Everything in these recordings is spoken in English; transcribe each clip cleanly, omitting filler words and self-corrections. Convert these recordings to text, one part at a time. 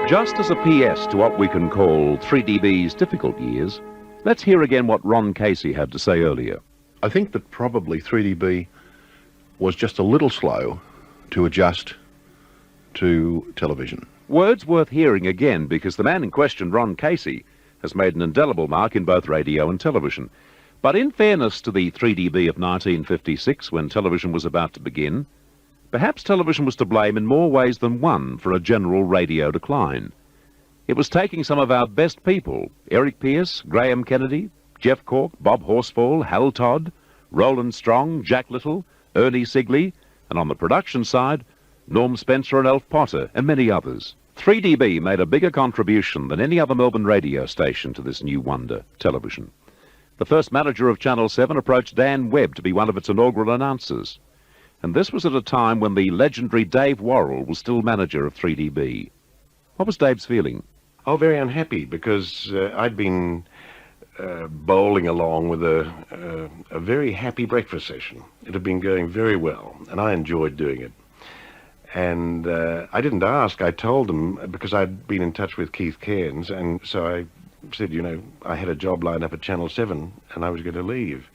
Just as a PS to what we can call 3DB's difficult years, let's hear again what Ron Casey had to say earlier. I think that probably 3DB was just a little slow to adjust to television. Words worth hearing again, because the man in question, Ron Casey, has made an indelible mark in both radio and television. But in fairness to the 3DB of 1956, when television was about to begin, perhaps television was to blame in more ways than one for a general radio decline. It was taking some of our best people, Eric Pearce, Graham Kennedy, Jeff Cork, Bob Horsfall, Hal Todd, Roland Strong, Jack Little, Ernie Sigley, and on the production side, Norm Spencer and Elf Potter, and many others. 3DB made a bigger contribution than any other Melbourne radio station to this new wonder, television. The first manager of Channel 7 approached Dan Webb to be one of its inaugural announcers. And this was at a time when the legendary Dave Worrell was still manager of 3DB. What was Dave's feeling? Oh, very unhappy, because I'd been bowling along with a very happy breakfast session. It had been going very well, and I enjoyed doing it. And I didn't ask, I told them, because I'd been in touch with Keith Cairns, and so I said, you know, I had a job lined up at Channel 7, and I was going to leave.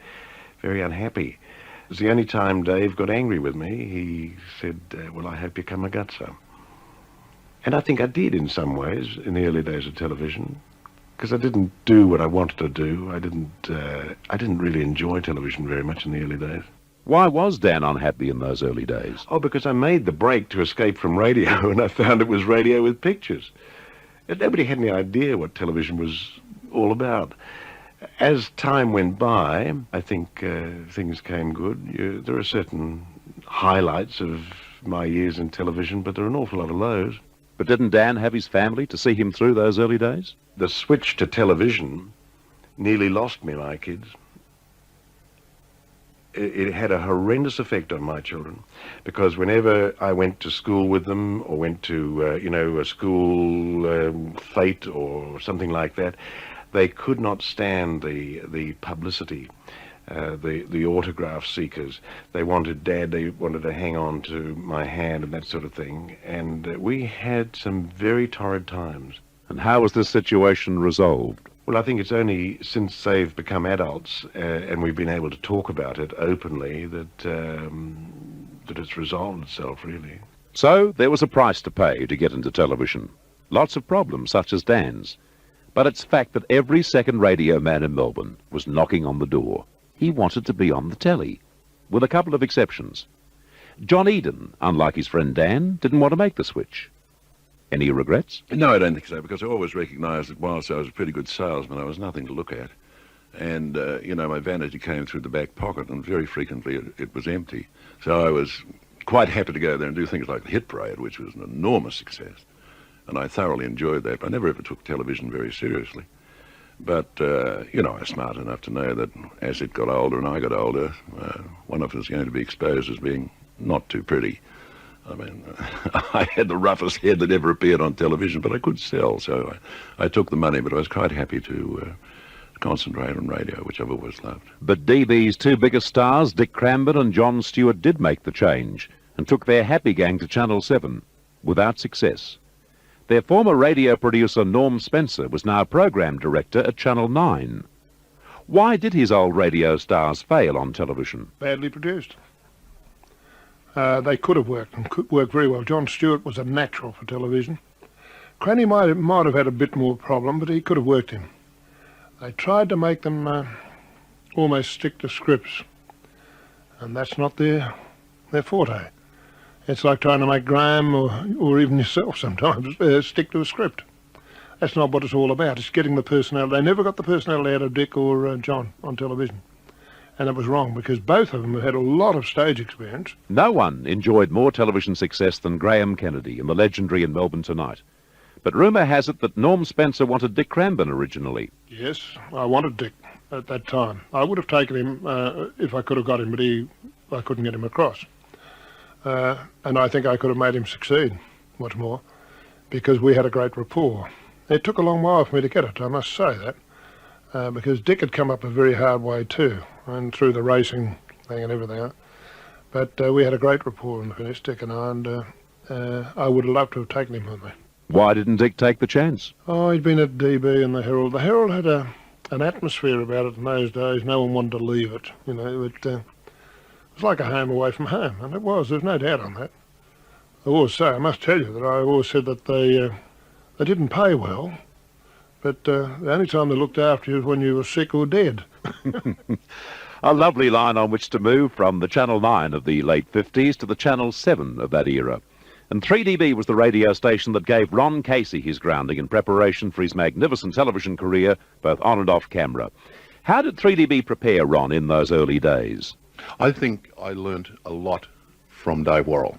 Very unhappy. It was the only time Dave got angry with me. He said, well, I hope you come a gutser. And I think I did in some ways in the early days of television, because I didn't do what I wanted to do. I didn't really enjoy television very much in the early days. Why was Dan unhappy in those early days? Oh, because I made the break to escape from radio, and I found it was radio with pictures. And nobody had any idea what television was all about. As time went by, I think things came good. There are certain highlights of my years in television, but there are an awful lot of lows. But didn't Dan have his family to see him through those early days? The switch to television nearly lost me my kids. It had a horrendous effect on my children, because whenever I went to school with them, or went to, a school fete or something like that, they could not stand the publicity, the autograph seekers. They wanted Dad, they wanted to hang on to my hand and that sort of thing. And we had some very torrid times. And how was this situation resolved? Well, I think it's only since they've become adults and we've been able to talk about it openly that it's resolved itself, really. So there was a price to pay to get into television. Lots of problems, such as Dan's. But it's fact that every second radio man in Melbourne was knocking on the door. He wanted to be on the telly, with a couple of exceptions. John Eden, unlike his friend Dan, didn't want to make the switch. Any regrets? No, I don't think so, because I always recognised that whilst I was a pretty good salesman, I was nothing to look at. And, my vanity came through the back pocket, and very frequently it was empty. So I was quite happy to go there and do things like the Hit Parade, which was an enormous success. And I thoroughly enjoyed that, but I never ever took television very seriously. But, I was smart enough to know that as it got older and I got older, one of us was going to be exposed as being not too pretty. I mean, I had the roughest head that ever appeared on television, but I could sell, so I took the money, but I was quite happy to concentrate on radio, which I've always loved. But DB's two biggest stars, Dick Cranbourne and John Stewart, did make the change and took their happy gang to Channel 7, without success. Their former radio producer, Norm Spencer, was now program director at Channel 9. Why did his old radio stars fail on television? Badly produced. They could have worked, and could work very well. John Stewart was a natural for television. Cranny might have had a bit more problem, but he could have worked him. They tried to make them almost stick to scripts, and that's not their forte. It's like trying to make Graham, or even yourself sometimes, stick to a script. That's not what it's all about. It's getting the personality. They never got the personality out of Dick or John on television. And it was wrong, because both of them had a lot of stage experience. No one enjoyed more television success than Graham Kennedy in the legendary In Melbourne Tonight. But rumour has it that Norm Spencer wanted Dick Cranbourne originally. Yes, I wanted Dick at that time. I would have taken him if I could have got him, but I couldn't get him across. And I think I could have made him succeed much more, because we had a great rapport. It took a long while for me to get it, I must say that, because Dick had come up a very hard way too, and through the racing thing and everything. But we had a great rapport in the finish, Dick and I would have loved to have taken him with me. Why didn't Dick take the chance? Oh, he'd been at DB and the Herald. The Herald had an atmosphere about it in those days. No one wanted to leave it. You know, it was like a home away from home, and it was. There's no doubt on that. I always say, I must tell you that I always said that they didn't pay well, but the only time they looked after you was when you were sick or dead. A lovely line on which to move from the Channel 9 of the late 50s to the Channel 7 of that era. And 3DB was the radio station that gave Ron Casey his grounding in preparation for his magnificent television career, both on and off camera. How did 3DB prepare Ron in those early days? I think I learnt a lot from Dave Worrell.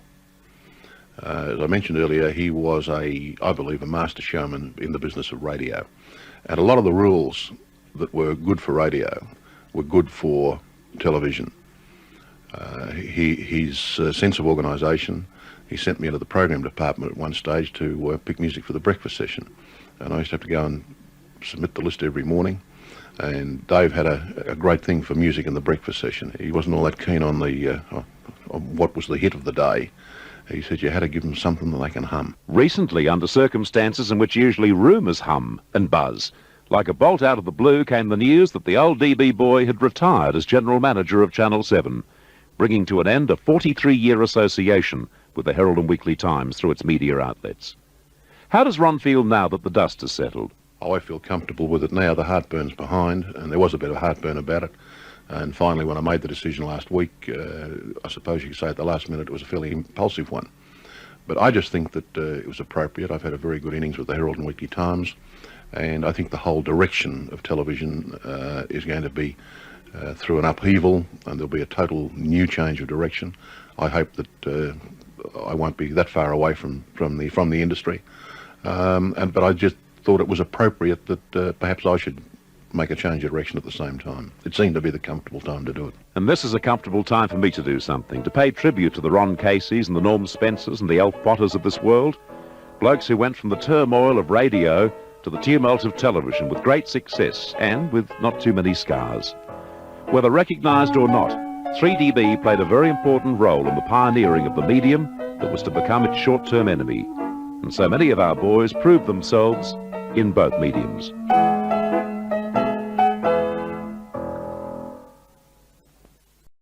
As I mentioned earlier, he was I believe, a master showman in the business of radio. And a lot of the rules that were good for radio were good for television. His sense of organisation, he sent me into the program department at one stage to pick music for the breakfast session. And I used to have to go and submit the list every morning. And Dave had a great thing for music in the breakfast session. He wasn't all that keen on on what was the hit of the day. He said you had to give them something that they can hum. Recently, under circumstances in which usually rumours hum and buzz, like a bolt out of the blue came the news that the old DB boy had retired as general manager of Channel 7, bringing to an end a 43-year association with the Herald and Weekly Times through its media outlets. How does Ron feel now that the dust has settled? Oh, I feel comfortable with it now. The heartburn's behind, and there was a bit of heartburn about it. And finally, when I made the decision last week, I suppose you could say at the last minute it was a fairly impulsive one. But I just think that it was appropriate. I've had a very good innings with the Herald and Weekly Times, and I think the whole direction of television is going to be through an upheaval, and there'll be a total new change of direction. I hope that I won't be that far away from the industry, but I just thought it was appropriate that perhaps I should make a change of direction at the same time. It seemed to be the comfortable time to do it. And this is a comfortable time for me to do something, to pay tribute to the Ron Caseys and the Norm Spencers and the Alf Potters of this world, blokes who went from the turmoil of radio to the tumult of television with great success and with not too many scars. Whether recognised or not, 3DB played a very important role in the pioneering of the medium that was to become its short-term enemy. And so many of our boys proved themselves in both mediums.